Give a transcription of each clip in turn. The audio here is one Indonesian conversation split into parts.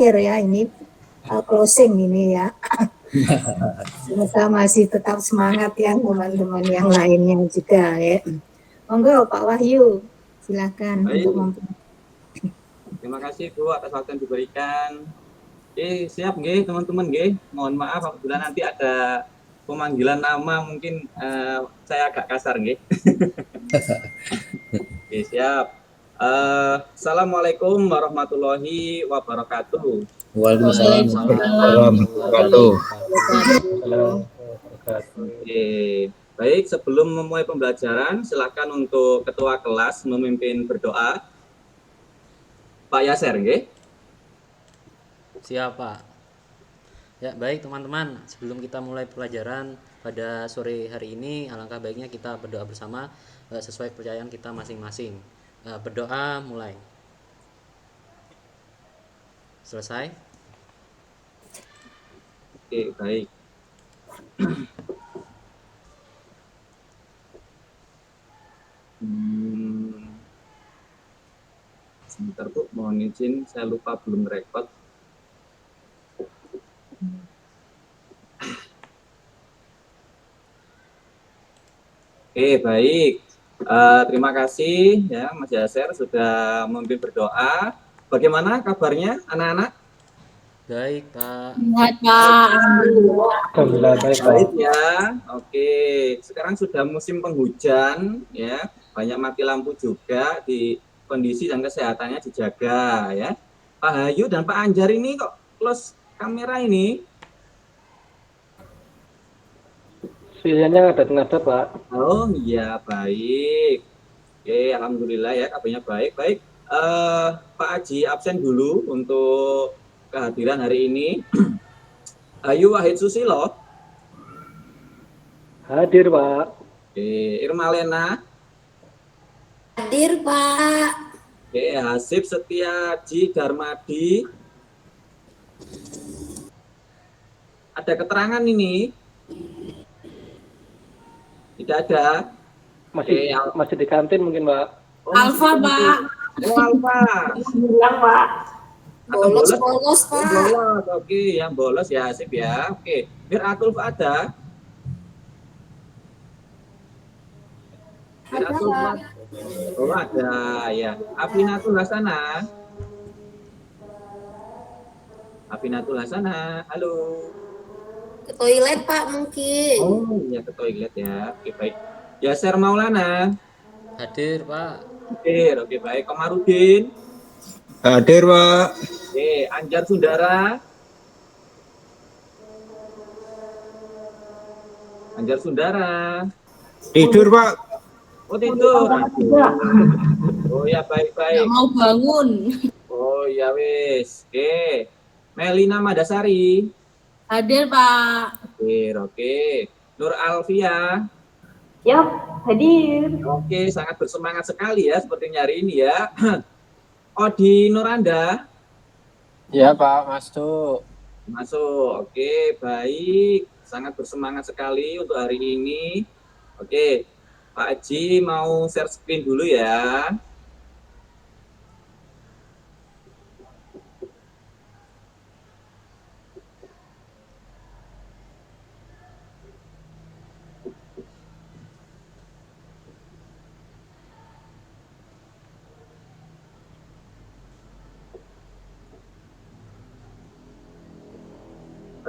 ya ini closing ini ya. Semoga masih tetap semangat ya teman-teman yang lainnya juga ya. Monggo Pak Wahyu, silakan untuk memperoleh. Terima kasih Bu atas waktu yang diberikan. Siap nggih teman-teman nggih. Mohon maaf apabila nanti ada pemanggilan nama mungkin saya agak kasar nggih. Siap. Assalamualaikum warahmatullahi wabarakatuh. Waalaikumsalam warahmatullahi wabarakatuh. Baik, sebelum memulai pembelajaran, silakan untuk ketua kelas memimpin berdoa. Pak Yaser, nggih. Siap, Pak. Ya, baik teman-teman, sebelum kita mulai pelajaran pada sore hari ini, alangkah baiknya kita berdoa bersama sesuai kepercayaan kita masing-masing. Berdoa mulai. Selesai? Oke, baik. Sebentar Bu, mohon izin, saya lupa belum record. Oke, baik. Terima kasih ya Mas Yaser sudah memimpin berdoa. Bagaimana kabarnya anak-anak? Baik, Pak. Sehat, Pak. Alhamdulillah baik, Pak. Baik ya. Oke, sekarang sudah musim penghujan ya. Banyak mati lampu juga, di kondisi dan kesehatannya dijaga ya. Pak Hayu dan Pak Anjar ini kok close kamera ini? Pilihannya ada, Pak. Oh iya, baik. Oke, alhamdulillah ya, kabarnya baik. Baik, Pak Haji absen dulu untuk kehadiran hari ini. Ayu Wahid Susilo. Hadir, Pak. Oke, Irma Lena. Hadir, Pak. Oke, Hasib Setiaji Darmadi. Ada keterangan ini? Tidak ada. Masih di kantin mungkin, Pak. Oh, Alfa, Pak. Oh, Alfa. Bilang, Pak. Bolos, Pak. Bolos. Oke, yang bolos ya Hasib ya. Oke, biar Atul ada. Ada, Pak. Oh, ada ya. Afinatul Hasanah. Afinatul Hasanah. Halo. Ke toilet, Pak, mungkin. Oh, iya ke toilet ya. Oke, baik. Yaser Maulana. Hadir, Pak. Hadir. Oke, baik. Komarudin. Hadir, Pak. Oke, Anjar Sundara. Anjar Sundara. Tidur, Pak. Oh, tidur. Oh ya, baik-baik. Nggak mau bangun. Oh ya, wis. Oke. Melina Madasari. Hadir, Pak. Hadir, oke. Nur Alfia. Yap, hadir. Oke, sangat bersemangat sekali ya sepertinya hari ini ya. Odi Nuranda. Ya, Pak, masuk. Masuk. Oke, baik. Sangat bersemangat sekali untuk hari ini. Oke, Pak Haji mau share screen dulu ya.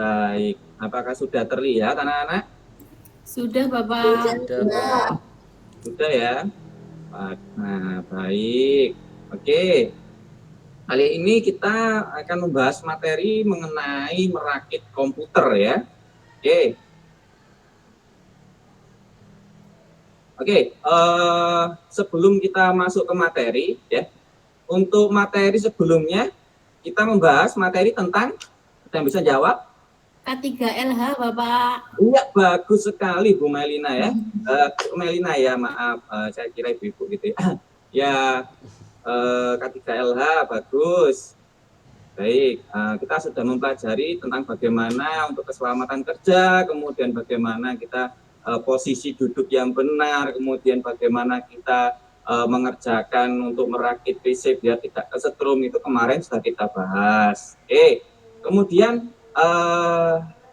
Baik, apakah sudah terlihat anak-anak? Sudah, Bapak. Sudah, Pak. Sudah ya. Nah, baik. Oke. Kali ini kita akan membahas materi mengenai merakit komputer ya. Oke. Oke, sebelum kita masuk ke materi ya. Untuk materi sebelumnya kita membahas materi tentang, ada yang bisa jawab? K3LH, Bapak. Iya, bagus sekali Bu Melina ya. Melina ya, maaf, saya kira ibu-ibu gitu ya. Ya, K3LH bagus. Baik, kita sudah mempelajari tentang bagaimana untuk keselamatan kerja, kemudian bagaimana kita posisi duduk yang benar, kemudian bagaimana kita mengerjakan untuk merakit PC biar tidak kesetrum itu kemarin sudah kita bahas. Oke. Kemudian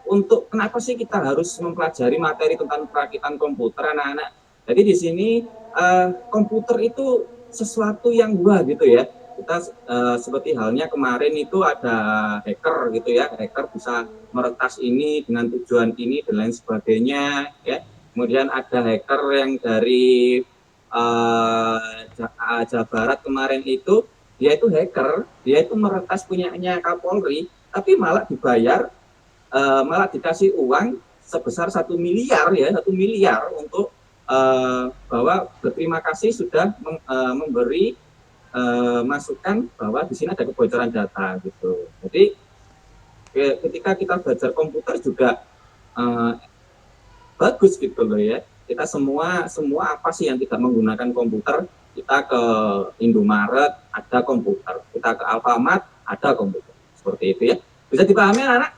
untuk kenapa sih kita harus mempelajari materi tentang perakitan komputer, anak-anak? Jadi di sini komputer itu sesuatu yang wah gitu ya. Kita seperti halnya kemarin itu ada hacker gitu ya, hacker bisa meretas ini dengan tujuan ini dan lain sebagainya ya. Kemudian ada hacker yang dari Jawa Barat kemarin itu, dia itu hacker, dia itu meretas punyanya Kapolri, tapi malah dibayar, malah dikasih uang sebesar 1 miliar ya, 1 miliar untuk bahwa berterima kasih sudah memberi masukan bahwa di sini ada kebocoran data gitu. Jadi ketika kita belajar komputer juga bagus gitu loh ya. Kita semua apa sih yang tidak menggunakan komputer? Kita ke Indomaret ada komputer, kita ke Alfamart ada komputer. Seperti itu ya. Bisa dipahami anak-anak?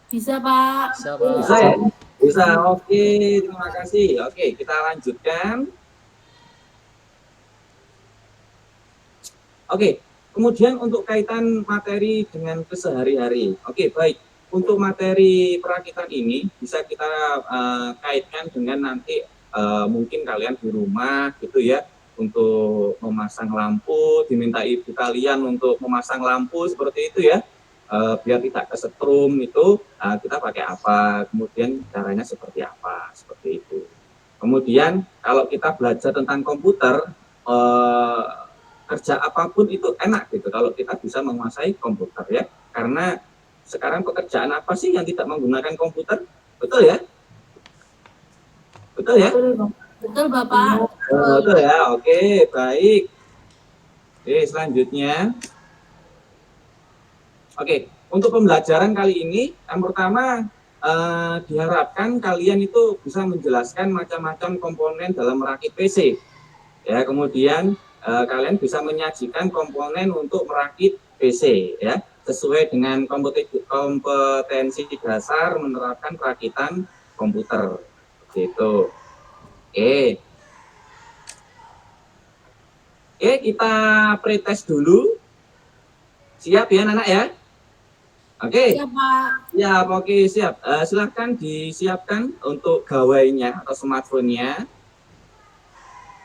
Bisa, Pak. Bisa, Pak. Bisa ya? Bisa. Oke, terima kasih. Oke, kita lanjutkan. Oke, kemudian untuk kaitan materi dengan kesehari-hari. Oke, baik. Untuk materi perakitan ini bisa kita kaitkan dengan nanti mungkin kalian di rumah gitu ya, untuk memasang lampu, diminta ibu kalian untuk memasang lampu seperti itu ya, biar tidak kesetrum itu kita pakai apa, kemudian caranya seperti apa, seperti itu. Kemudian kalau kita belajar tentang komputer, kerja apapun itu enak gitu kalau kita bisa menguasai komputer ya, karena sekarang pekerjaan apa sih yang tidak menggunakan komputer? Betul ya? Betul ya? Betul, Bapak. Betul ya, oke, baik. Oke, selanjutnya. Oke, untuk pembelajaran kali ini, yang pertama diharapkan kalian itu bisa menjelaskan macam-macam komponen dalam merakit PC. Ya, kemudian kalian bisa menyajikan komponen untuk merakit PC ya, sesuai dengan kompetensi dasar menerapkan perakitan komputer. Gitu. Oke. Oke, kita pretest dulu. Siap ya, anak-anak ya? Oke. Siap, Pak. Siap, oke, siap. Silahkan disiapkan untuk gawainya atau smartphone-nya.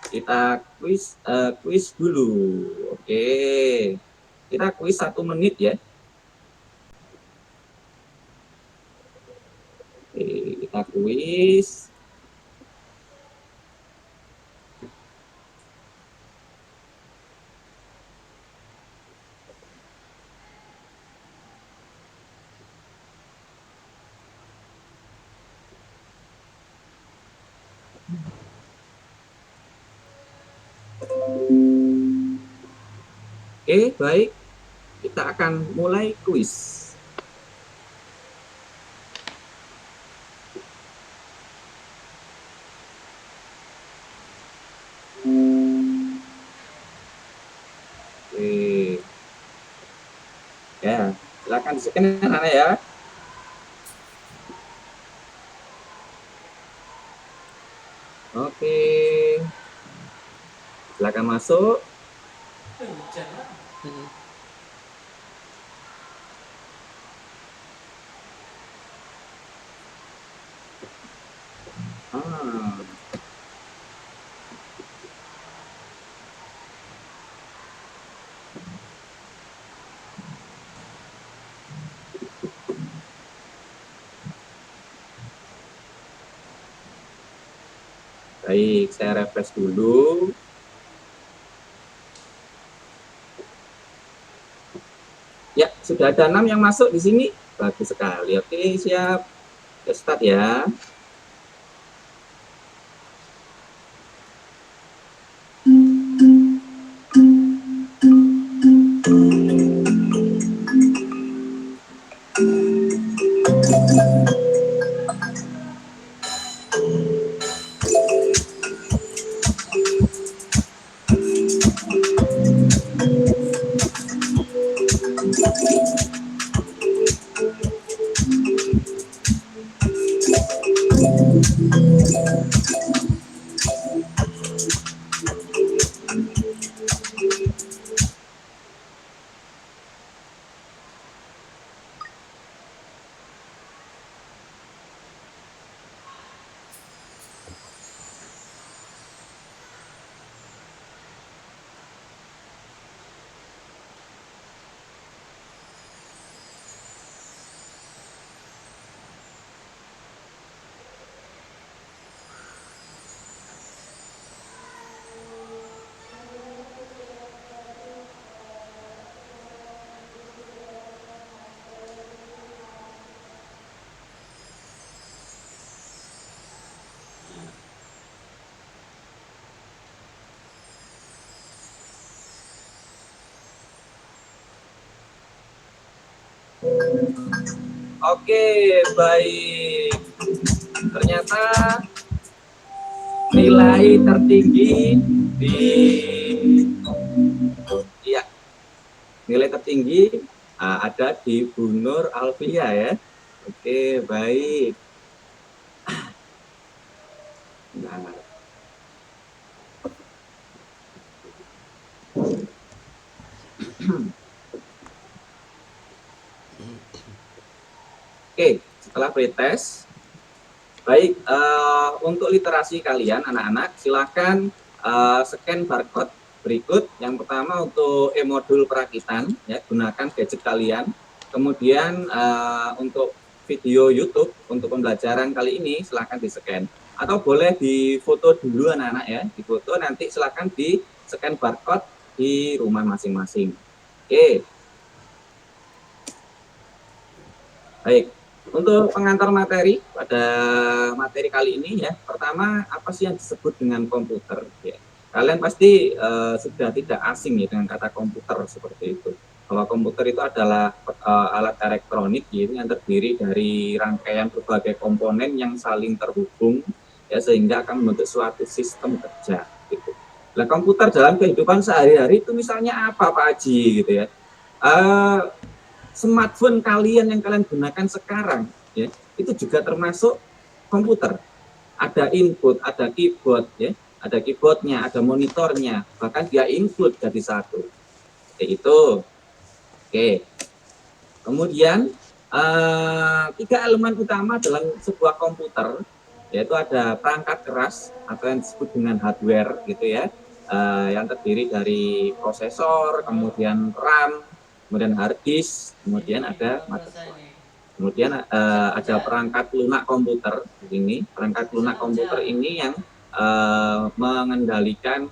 Kita quiz dulu. Oke. Kita quiz 1 menit ya. Oke, kita quiz. Oke, baik. Kita akan mulai kuis. Oke. Ya, silakan di-scan anak ya. Oke. Silakan masuk. Baik, saya refresh dulu. Ya, sudah ada 6 yang masuk di sini. Bagus sekali. Oke, siap. Kita start ya. Oke, baik. Ternyata nilai tertinggi di ya, nilai tertinggi ada di Bu Nur Alfia ya. Oke, baik. Nah. Oke, setelah pretest, baik, untuk literasi kalian anak-anak, silakan scan barcode berikut. Yang pertama untuk e-modul perakitan, ya, gunakan gadget kalian. Kemudian untuk video YouTube untuk pembelajaran kali ini silakan di-scan. Atau boleh difoto dulu anak-anak ya, difoto nanti silakan di-scan barcode di rumah masing-masing. Oke. Baik. Untuk pengantar materi pada materi kali ini ya, pertama apa sih yang disebut dengan komputer? Ya, kalian pasti sudah tidak asing ya dengan kata komputer seperti itu. Bahwa komputer itu adalah alat elektronik gitu, yang terdiri dari rangkaian berbagai komponen yang saling terhubung ya, sehingga akan membentuk suatu sistem kerja. Gitu. Nah, komputer dalam kehidupan sehari-hari itu misalnya apa Pak Haji gitu ya? Smartphone kalian yang kalian gunakan sekarang ya, itu juga termasuk komputer. Ada input, ada keyboard ya, ada keyboardnya, ada monitornya, bahkan dia include jadi satu. Itu. Oke. Kemudian 3 elemen utama dalam sebuah komputer, yaitu ada perangkat keras atau yang disebut dengan hardware gitu ya, yang terdiri dari prosesor, kemudian RAM, kemudian hard disk, kemudian ada motherboard. Kemudian ada perangkat lunak komputer ini. Perangkat lunak komputer ini yang mengendalikan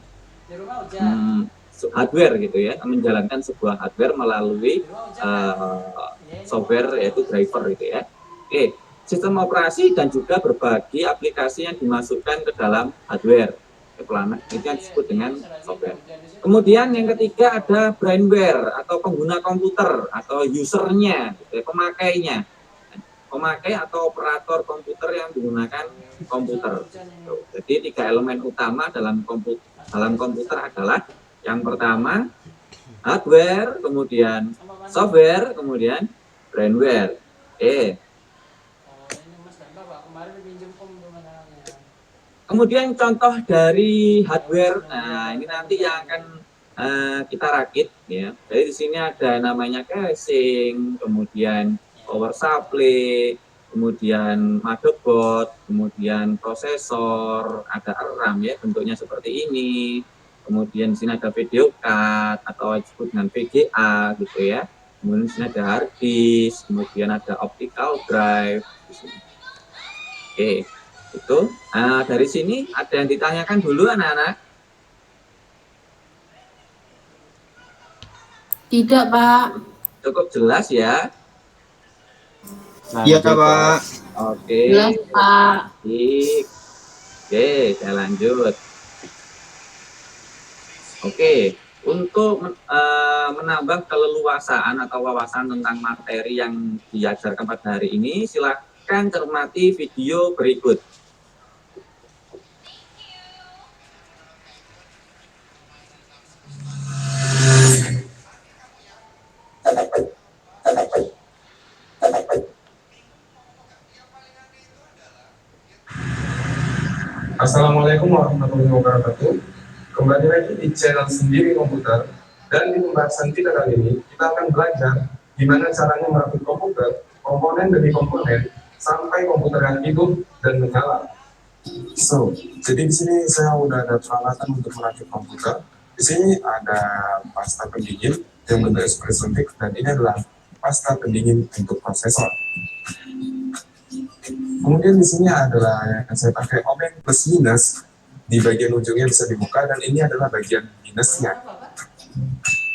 hardware gitu ya, menjalankan sebuah hardware melalui software yaitu driver gitu ya. Oke, sistem operasi dan juga berbagai aplikasi yang dimasukkan ke dalam hardware. Itu yang disebut dengan software. Kemudian yang ketiga ada brainware atau pengguna komputer atau usernya, gitu ya, pemakai atau operator komputer yang menggunakan komputer. Jadi 3 elemen utama dalam komputer adalah yang pertama hardware, kemudian software, kemudian brainware. Kemudian contoh dari hardware, nah ini nanti yang akan kita rakit ya. Jadi di sini ada namanya casing, kemudian power supply, kemudian motherboard, kemudian prosesor, ada RAM ya, bentuknya seperti ini. Kemudian di sini ada video card atau disebut dengan VGA gitu ya. Kemudian di sini ada hard disk, kemudian ada optical drive di sini. Oke. Itu. Nah, dari sini ada yang ditanyakan dulu anak-anak? Tidak, Pak. Cukup jelas ya? Iya Pak. Oke. Jelas, Pak. Baik. Oke, saya lanjut. Oke, untuk menambah keleluasaan atau wawasan tentang materi yang diajarkan pada hari ini, silakan cermati video berikut. Assalamualaikum warahmatullahi wabarakatuh. Kembali lagi di channel Sendiri Komputer, dan di pembahasan kita kali ini kita akan belajar gimana caranya merakit komputer, komponen demi komponen, sampai komputer yang hidup dan menyala. Jadi di sini saya udah ada peralatan untuk merakit komputer. Di sini ada pasta pendingin yang bentuk seperti suntik, dan ini adalah pasta pendingin untuk prosesor. Kemudian di sini adalah yang saya pakai oven plus minus. Di bagian ujungnya bisa dibuka, dan ini adalah bagian minusnya.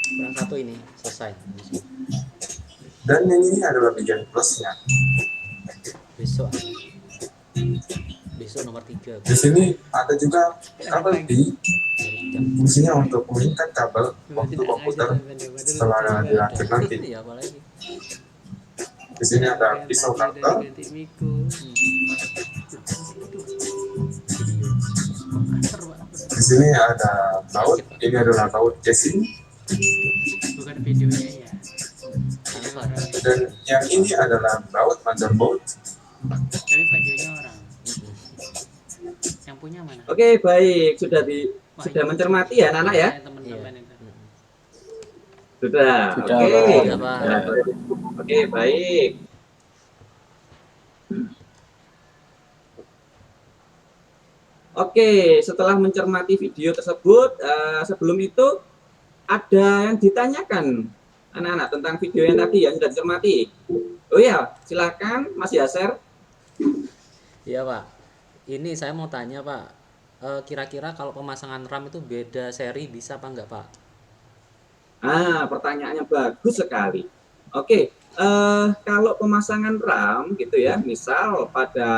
Kurang satu ini selesai. Dan yang ini adalah bagian plusnya. Besok nomor 3. Di sini ada juga kabel D. Fungsinya untuk mengikat kabel untuk komputer setelah dirakit nanti. Di sini ada pisau cutter. Di sini ada baut. Ini adalah baut casing. Bukan videonya ya. Dan yang ini adalah baut motherboard. Tapi videonya orang. Yang punya mana? Oke, baik. Sudah mencermati ya anak-anak ya? Teman-teman itu. Sudah. Sudah, Oke. Pak. Sudah, Pak. Nah, oke, baik. Oke, setelah mencermati video tersebut, sebelum itu ada yang ditanyakan anak-anak tentang video yang tadi yang sudah dicermati. Oh ya, silakan Mas Yaser. Iya Pak, ini saya mau tanya Pak, kira-kira kalau pemasangan RAM itu beda seri bisa apa enggak Pak? Pertanyaannya bagus sekali. Oke, kalau pemasangan RAM gitu ya, misal pada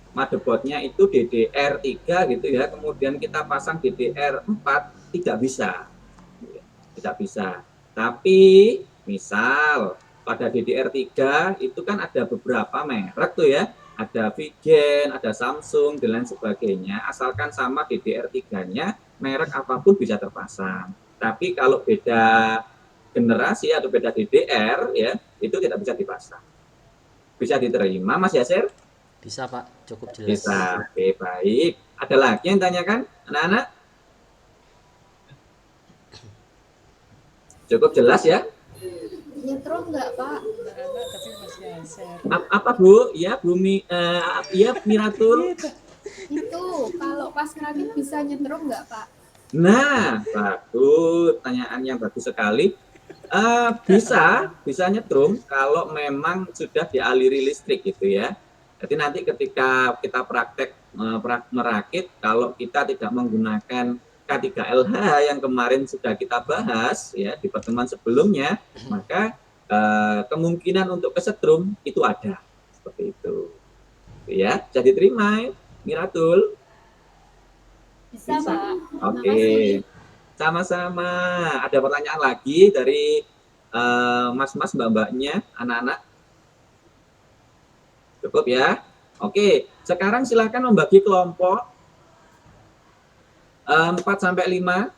motherboardnya itu DDR3 gitu ya, kemudian kita pasang DDR4, tidak bisa. Tidak bisa. Tapi misal pada DDR3 itu kan ada beberapa merek tuh ya, ada Vigen, ada Samsung, dan lain sebagainya. Asalkan sama DDR3-nya, merek apapun bisa terpasang. Tapi kalau beda generasi atau beda DDR ya, itu tidak bisa dipasang. Bisa diterima Mas Yasir? Bisa Pak, cukup jelas. Bisa. Oke, baik. Ada lagi yang tanyakan anak-anak? Cukup jelas ya? Nyetrum nggak Pak? Apa Bu? Ya, Bumi, ya Miratul. Itu kalau pas ngerakit bisa nyetrum nggak Pak? Nah, bagus. Pertanyaan yang bagus sekali. Bisa nyetrum kalau memang sudah dialiri listrik gitu ya. Jadi nanti ketika kita praktek merakit, kalau kita tidak menggunakan K3LH yang kemarin sudah kita bahas ya di pertemuan sebelumnya, maka kemungkinan untuk kesetrum itu ada seperti itu. Ya, jadi terima Miratul. Bisa Pak. Oke. Sama-sama. Ada pertanyaan lagi dari mas-mas, mbak-mbaknya, anak-anak? Cukup ya? Oke, sekarang silakan membagi kelompok 4-5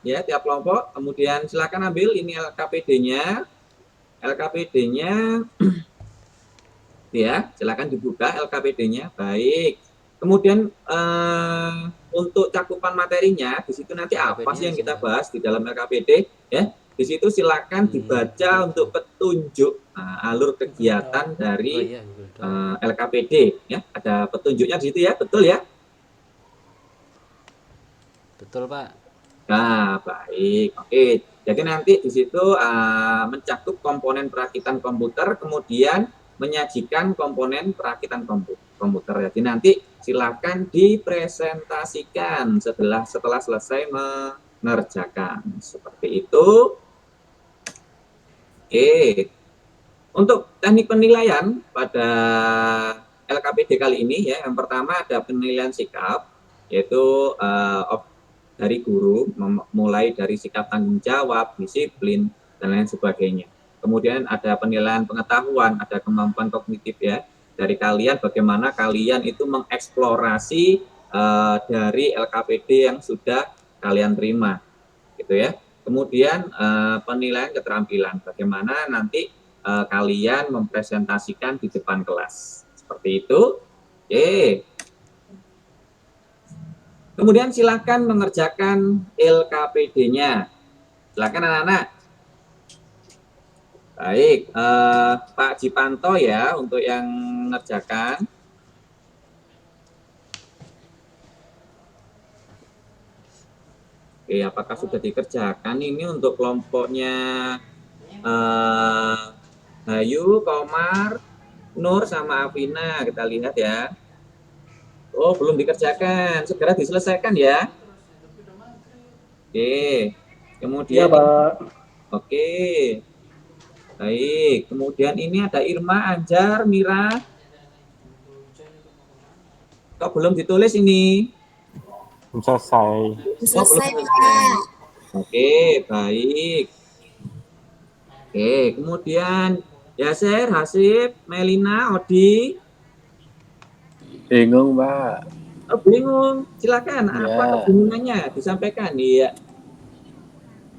ya tiap kelompok. Kemudian silakan ambil ini LKPD-nya. LKPD-nya ya, silakan dibuka LKPD-nya. Baik. Kemudian untuk cakupan materinya, di situ nanti apa sih yang kita bahas di dalam LKPD ya? Di situ silakan dibaca untuk petunjuk alur kegiatan dari LKPD ya. Ada petunjuknya di situ ya, betul ya? Betul Pak. Nah, baik. Oke. Jadi nanti di situ mencakup komponen perakitan komputer, kemudian menyajikan komponen perakitan komputer. Jadi nanti silakan dipresentasikan setelah selesai mengerjakan. Seperti itu. Oke. Untuk teknik penilaian pada LKPD kali ini ya, yang pertama ada penilaian sikap, yaitu dari guru, mulai dari sikap tanggung jawab, disiplin, dan lain sebagainya. Kemudian ada penilaian pengetahuan, ada kemampuan kognitif ya, dari kalian bagaimana kalian itu mengeksplorasi dari LKPD yang sudah kalian terima, gitu ya. Kemudian penilaian keterampilan, bagaimana nanti kalian mempresentasikan di depan kelas, seperti itu. Oke. Kemudian silakan mengerjakan LKPD-nya. Silakan anak-anak. Baik, Pak Jipanto ya untuk yang mengerjakan. Oke, apakah sudah dikerjakan ini untuk kelompoknya Bayu, Komar, Nur, sama Afina? Kita lihat ya. Oh, belum dikerjakan. Segera diselesaikan ya. Oke. Kemudian Iya, Pak. Oke. Baik. Kemudian ini ada Irma, Anjar, Mira. Kok belum ditulis ini? Selesai. Selesai Pak. Oke, baik. Oke, kemudian Yaser, Hasib, Melina, Odi. Bingung, Pak. Oh, bingung. Silakan. Ya. Apa kebingungannya? Disampaikan. Iya.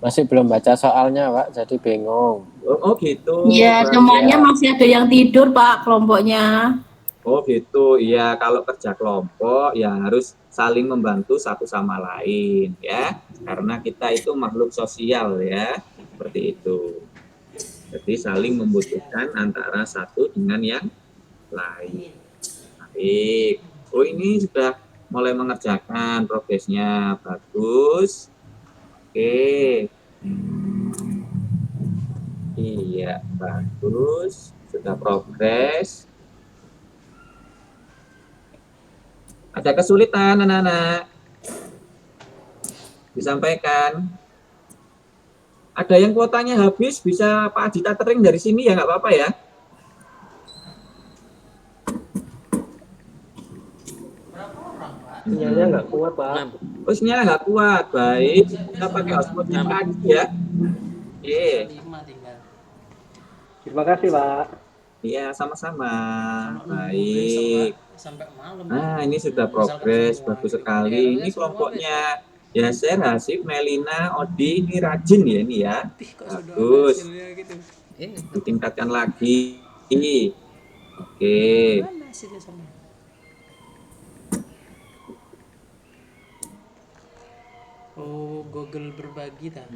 Masih belum baca soalnya, Pak, jadi bingung. Oh gitu. Iya, semuanya masih ada yang tidur, Pak, kelompoknya. Oh gitu, iya kalau kerja kelompok ya harus saling membantu satu sama lain ya, karena kita itu makhluk sosial ya, seperti itu. Jadi saling membutuhkan antara satu dengan yang lain. Baik, oh ini sudah mulai mengerjakan progresnya, bagus. Oke, iya bagus, sudah progres. Ada kesulitan anak-anak? Disampaikan. Ada yang kuotanya habis, bisa Pak Adita tering dari sini ya nggak apa-apa ya. Sinyalnya nggak kuat, Pak. Oh, sinyalnya nggak kuat. Baik, kita pakai hotspot Pak Adi ya. Oke. 5 tinggal. Terima kasih, Pak. Iya, sama-sama. Baik. Sampai malam. Nah, ini sudah progres, bagus sekali. Ini kelompoknya Yaser, Hasib, Melina, Odi, ini rajin ya ini ya. Bagus. Ditingkatkan lagi. Oke. Oh, Google berbagi tak?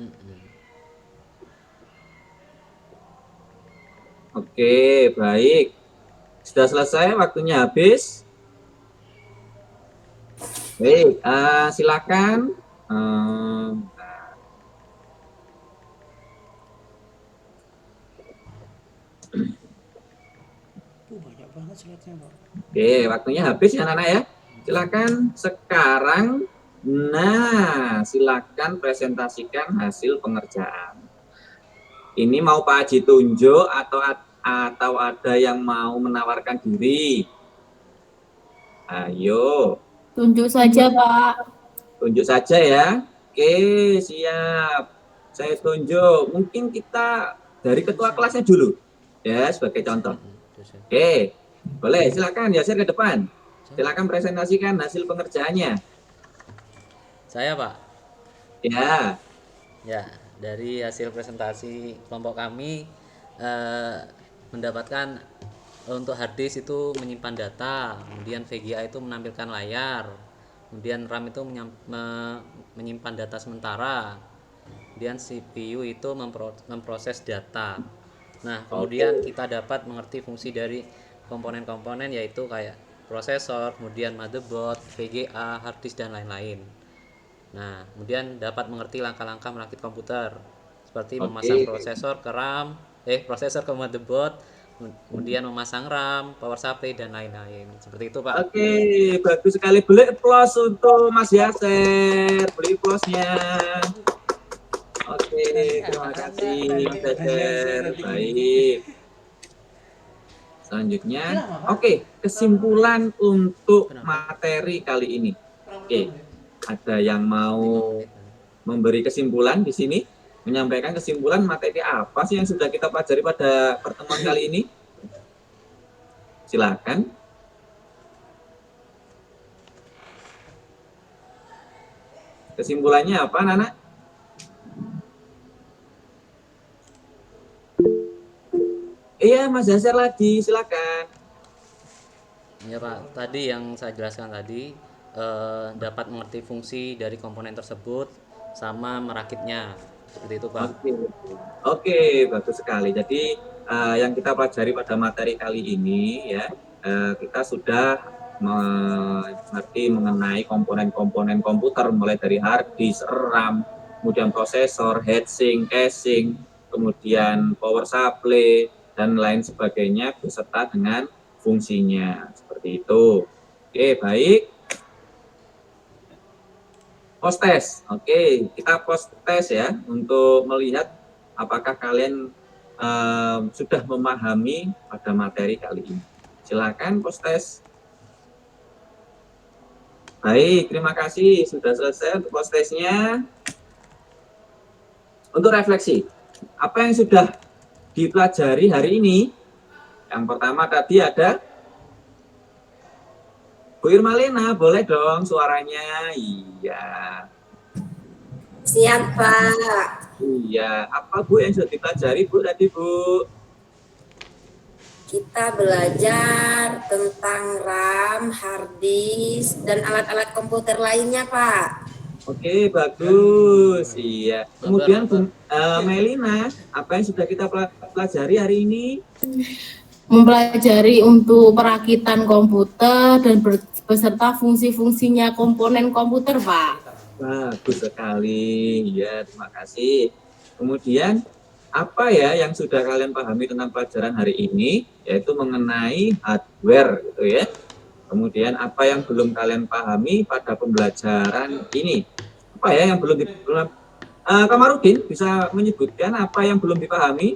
Oke, baik. Sudah selesai, waktunya habis. Baik, silakan. Banyak banget slide-nya, Pak. Oke, waktunya habis ya anak-anak ya. Silakan sekarang. Nah, silakan presentasikan hasil pengerjaan. Ini mau Pak Haji tunjuk atau ada yang mau menawarkan diri? Ayo. Tunjuk saja, Pak. Tunjuk saja ya. Oke, siap. Saya tunjuk. Mungkin kita dari ketua kelasnya dulu. Ya, sebagai contoh. Oke, boleh. Silakan Yasir ke depan. Silakan presentasikan hasil pengerjaannya. Saya, Pak. Ya. Ya, dari hasil presentasi kelompok kami mendapatkan untuk harddisk itu menyimpan data, kemudian VGA itu menampilkan layar, kemudian RAM itu menyimpan data sementara, kemudian CPU itu memproses data. Nah, kemudian kita dapat mengerti fungsi dari komponen-komponen yaitu kayak prosesor, kemudian motherboard, VGA, harddisk dan lain-lain. Nah, kemudian dapat mengerti langkah-langkah merakit komputer seperti memasang prosesor ke RAM, prosesor ke motherboard, kemudian memasang RAM, power supply dan lain-lain. Seperti itu, Pak. Oke, bagus sekali. Boleh applause untuk Mas Yaser. Boleh applause-nya. Oke, terima kasih Mas Yaser. Baik. Selanjutnya, oke, kesimpulan untuk materi kali ini. Oke, ada yang mau memberi kesimpulan di sini? Menyampaikan kesimpulan materi apa sih yang sudah kita pelajari pada pertemuan kali ini? Silakan. Kesimpulannya apa, Nana? Iya, Mas Yaser lagi, silakan. Ya, Pak. Tadi yang saya jelaskan tadi dapat mengerti fungsi dari komponen tersebut sama merakitnya. Seperti itu, Pak. Oke, bagus sekali. Jadi yang kita pelajari pada materi kali ini ya, kita sudah mengerti mengenai komponen-komponen komputer mulai dari hard disk, RAM, kemudian prosesor, heatsink, casing, kemudian power supply dan lain sebagainya beserta dengan fungsinya. Seperti itu. Oke, baik. Post test. Oke, kita post test ya untuk melihat apakah kalian sudah memahami pada materi kali ini. Silakan post test. Baik, terima kasih sudah selesai untuk post testnya. Untuk refleksi, apa yang sudah dipelajari hari ini. Yang pertama tadi ada Bu Irmalena, boleh dong suaranya? Iya. Siap, Pak. Iya, apa Bu yang sudah dipelajari Bu tadi Bu? Kita belajar tentang RAM, hard disk, dan alat-alat komputer lainnya, Pak. Oke, bagus. Iya. Kemudian Bu Melina, apa yang sudah kita pelajari hari ini? Mempelajari untuk perakitan komputer dan beserta fungsi-fungsinya komponen komputer, Pak. Bagus sekali. Ya, terima kasih. Kemudian apa ya yang sudah kalian pahami tentang pelajaran hari ini, yaitu mengenai hardware gitu ya. Kemudian apa yang belum kalian pahami pada pembelajaran ini? Apa ya yang belum Kamarudin bisa menyebutkan apa yang belum dipahami?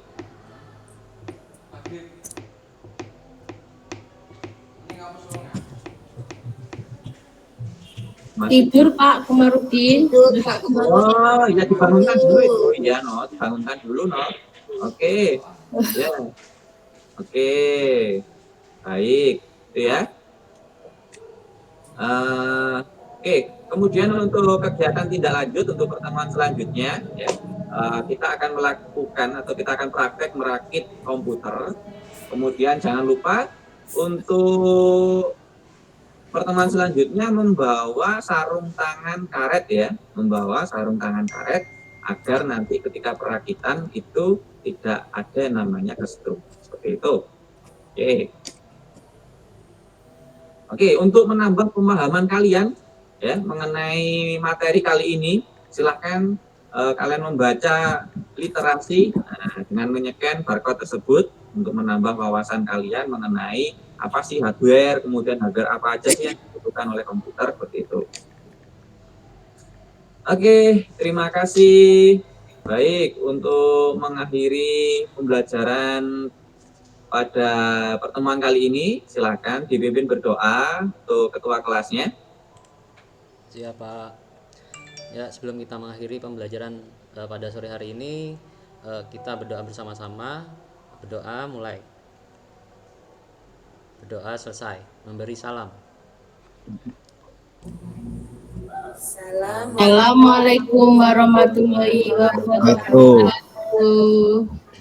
Tidur, Pak Komarudin. Oh, ya dibangunkan dulu itu. Iya, no, dibangunkan dulu, no. Oke. Ya. Oke. Baik, itu ya. Oke, kemudian untuk kegiatan tindak lanjut untuk pertemuan selanjutnya, ya, kita akan melakukan atau kita akan praktek merakit komputer. Kemudian jangan lupa untuk pertemuan selanjutnya membawa sarung tangan karet ya, membawa sarung tangan karet agar nanti ketika perakitan itu tidak ada yang namanya kesetrum. Seperti itu. Oke. Oke, untuk menambah pemahaman kalian ya mengenai materi kali ini, silakan kalian membaca literasi dengan menyekan barcode tersebut untuk menambah wawasan kalian mengenai apa sih hardware, kemudian hardware apa aja sih yang dibutuhkan oleh komputer, seperti itu. Oke, terima kasih. Baik, untuk mengakhiri pembelajaran pada pertemuan kali ini, silakan dipimpin berdoa untuk ketua kelasnya. Siap, Pak. Ya, sebelum kita mengakhiri pembelajaran pada sore hari ini, kita berdoa bersama-sama. Berdoa mulai. Berdoa selesai. Memberi salam. Assalamualaikum warahmatullahi wabarakatuh.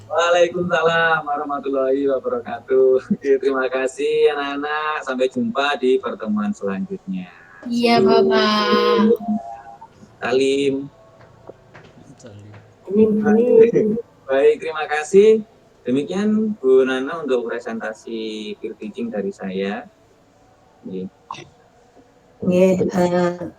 Waalaikumsalam warahmatullahi wabarakatuh. Oke, terima kasih anak-anak. Sampai jumpa di pertemuan selanjutnya. Iya, Bapak. Salim. Baik, terima kasih. Demikian Bu Nana untuk presentasi peer teaching dari saya.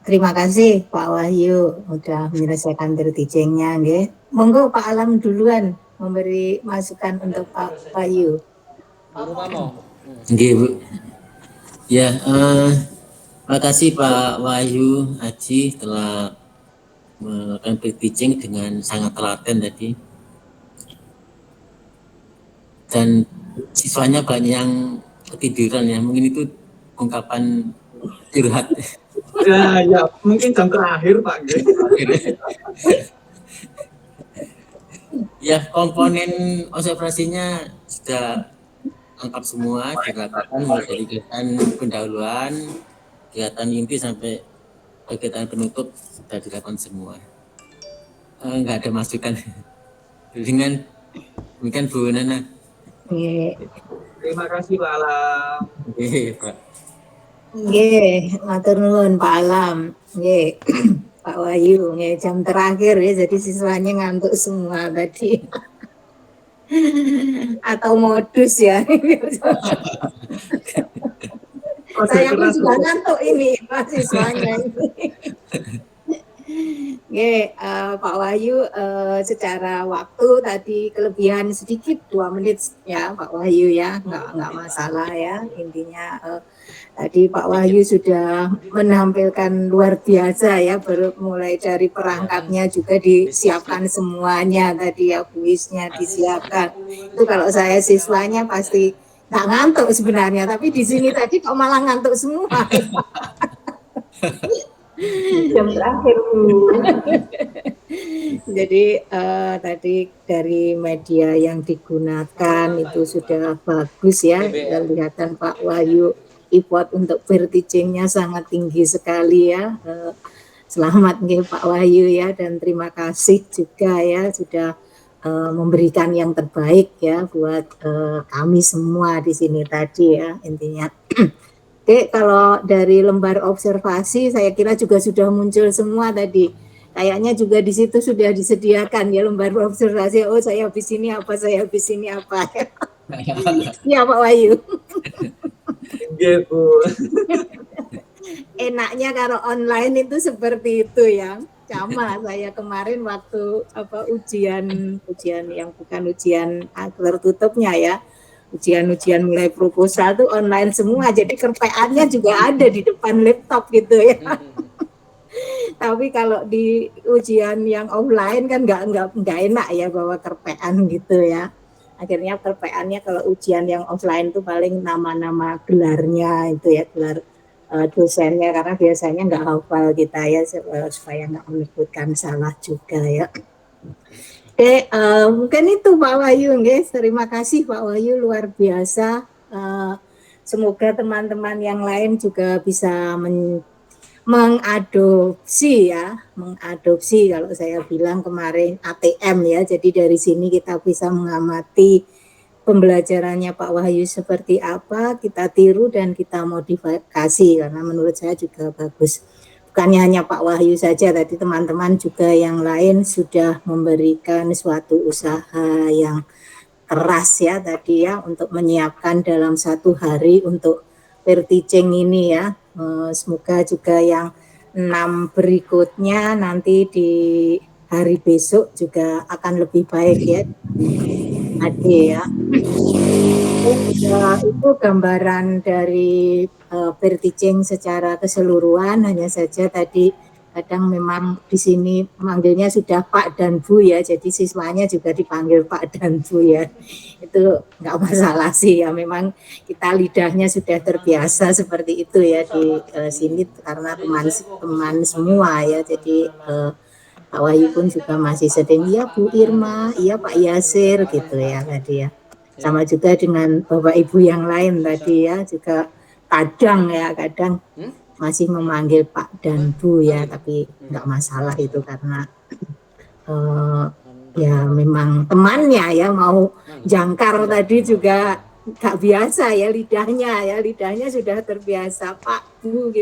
Terima kasih Pak Wahyu udah menyelesaikan peer teaching-nya. Monggo Pak Alam duluan memberi masukan untuk Pak Wahyu. Bu. Ya, makasih Pak Wahyu Haji telah melakukan peer teaching dengan sangat telaten tadi. Dan siswanya banyak yang ketiduran ya, mungkin itu ungkapan curhat. Ya, mungkin jam terakhir Pak. Ya, komponen operasinya sudah lengkap semua, dilakukan mulai dari kegiatan pendahuluan, kegiatan inti sampai kegiatan penutup sudah dilakukan semua. Enggak ada masukan. Dengan demikian Bu Nana. Terima kasih Pak Alam. Pak. Matur nuwun Pak Alam. Pak Wahyu, jam terakhir ya, jadi siswanya ngantuk semua tadi. Atau modus ya. Saya pun juga ngantuk ini mahasiswanya ini. Pak Wahyu, secara waktu tadi kelebihan sedikit 2 menit ya Pak Wahyu ya, nggak masalah ya. Intinya tadi Pak Wahyu sudah menampilkan luar biasa ya, baru mulai dari perangkatnya juga disiapkan semuanya tadi ya, kuisnya disiapkan. Itu kalau saya siswanya pasti nggak ngantuk sebenarnya, tapi di sini tadi kok malah ngantuk semua. Jam terakhir Bu. Jadi tadi dari media yang digunakan itu sudah bagus ya, kelihatan Pak Wahyu effort untuk teaching-nya sangat tinggi sekali ya. Selamat nih Pak Wahyu ya, dan terima kasih juga ya sudah memberikan yang terbaik ya buat kami semua di sini tadi ya intinya. Oke, kalau dari lembar observasi saya kira juga sudah muncul semua tadi. Kayaknya juga di situ sudah disediakan ya lembar observasi. Oh, saya habis ini apa, saya habis ini apa. Iya Pak Wahyu. Iya, Bu. Enaknya kalau online itu seperti itu ya. Sama saya kemarin waktu ujian yang bukan ujian tertutupnya ya. Ujian-ujian mulai proposal tuh online semua. Jadi kerpeannya juga ada di depan laptop gitu ya. Tapi kalau di ujian yang offline kan nggak enak ya bawa kerpean gitu ya. Akhirnya kerpeannya kalau ujian yang offline tuh paling nama-nama gelarnya itu ya, gelar dosennya, karena biasanya nggak hafal kita ya supaya nggak menyebutkan salah juga ya. Oke, mungkin itu Pak Wahyu, guys. Terima kasih Pak Wahyu, luar biasa. Semoga teman-teman yang lain juga bisa mengadopsi kalau saya bilang kemarin ATM ya. Jadi dari sini kita bisa mengamati pembelajarannya Pak Wahyu seperti apa, kita tiru dan kita modifikasi karena menurut saya juga bagus. Bukannya hanya Pak Wahyu saja, tadi teman-teman juga yang lain sudah memberikan suatu usaha yang keras ya tadi ya untuk menyiapkan dalam satu hari untuk peer teaching ini ya. Semoga juga yang 6 berikutnya nanti di hari besok juga akan lebih baik ya. Ade ya. Itu gambaran dari peer teaching secara keseluruhan. Hanya saja tadi kadang memang di sini manggilnya sudah Pak dan Bu ya, jadi siswanya juga dipanggil Pak dan Bu ya. Itu nggak masalah sih ya, memang kita lidahnya sudah terbiasa seperti itu ya di sini karena teman-teman semua ya. Jadi Pak Wahyu pun juga masih sering, iya Bu Irma, iya Pak Yasir gitu ya tadi ya. Sama juga dengan Bapak Ibu yang lain tadi ya, juga kadang masih memanggil Pak dan Bu ya, tapi nggak masalah itu karena ya memang temannya ya, mau jangkar tadi juga nggak biasa ya lidahnya sudah terbiasa Pak Bu gitu.